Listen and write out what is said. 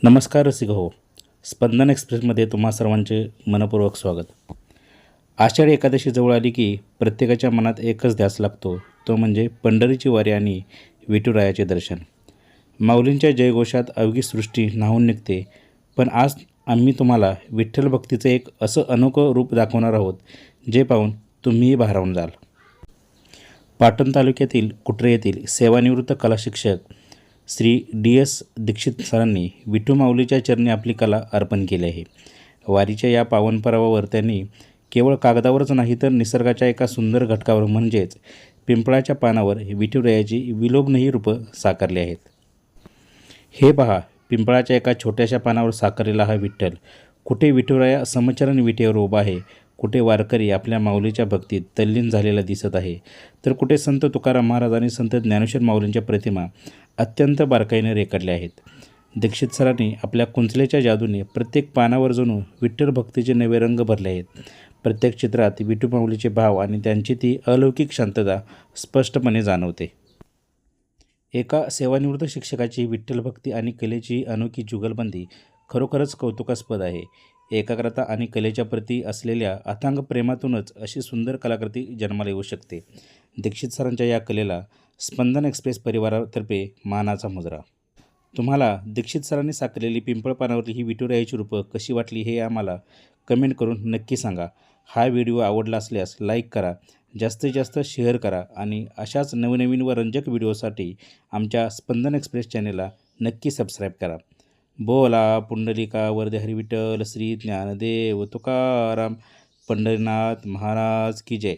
नमस्कार रसिक हो. स्पंदन एक्सप्रेसमध्ये तुम्हा सर्वांचे मनपूर्वक स्वागत. आषाढी एकादशी जवळ आली की प्रत्येकाच्या मनात एकच ध्यास लागतो, तो म्हणजे पंढरीची वारी आणि विठुरायाचे दर्शन. माऊलींच्या जयघोषात अवघी सृष्टी न्हाऊन निघते. पण आज आम्ही तुम्हाला विठ्ठल भक्तीचं एक असं अनोखं रूप दाखवणार आहोत, जे पाहून तुम्हीही भारावून जाल. पाटण तालुक्यातील कुटरे येथील सेवानिवृत्त कला शिक्षक श्री DS दीक्षित सरांनी विठू माऊलीच्या चरणी आपली कला अर्पण केली आहे. वारीच्या या पावन पर्वावर त्यांनी केवळ कागदावरच नाही तर निसर्गाच्या एका सुंदर घटकावर म्हणजेच पिंपळाच्या पानावर विठुरायाची विलोभनीय रूपं साकारली आहेत. हे पहा, पिंपळाच्या एका छोट्याशा पानावर साकारलेला हा विठ्ठल. कुठे विठुराया समचरण विटेवर उभा आहे, कुठे वारकरी आपल्या माऊलीच्या भक्तीत तल्लीन झालेला दिसत आहे, तर कुठे संत तुकाराम महाराज आणि संत ज्ञानेश्वर माऊलींच्या प्रतिमा अत्यंत बारकाईने रेखाटल्या आहेत. दीक्षित सरांनी आपल्या कुंचलेच्या जादूने प्रत्येक पानावर जणू विठ्ठल भक्तीचे नवे रंग भरले आहेत. प्रत्येक चित्रात विठू माऊलीचे भाव आणि त्यांची ती अलौकिक शांतता स्पष्टपणे जाणवते. एका सेवानिवृत्त शिक्षकाची विठ्ठल भक्ती आणि कलेची अनोखी जुगलबंदी खरोखरच कौतुकास्पद आहे. एकाग्रता आणि कलेच्या प्रती असलेल्या अथांग प्रेमातूनच अशी सुंदर कलाकृती जन्माला येऊ शकते. दीक्षित सरांच्या या कलेला स्पंदन एक्सप्रेस परिवारातर्फे मानाचा मुजरा. तुम्हाला दीक्षित सरांनी साकारलेली पिंपळ पानावरली ही विठुरायाची रूपं कशी वाटली हे आम्हाला कमेंट करून नक्की सांगा. हा व्हिडिओ आवडला असल्यास लाईक करा, जास्तीत जास्त शेअर करा आणि अशाच नवनवीन व रंजक व्हिडिओसाठी आमच्या स्पंदन एक्सप्रेस चॅनेलला नक्की सबस्क्राईब करा. बोला पुंडलिका वरदे हरी विठ्ठल श्री ज्ञानदेव तुकाराम पंढरीनाथ महाराज की जय.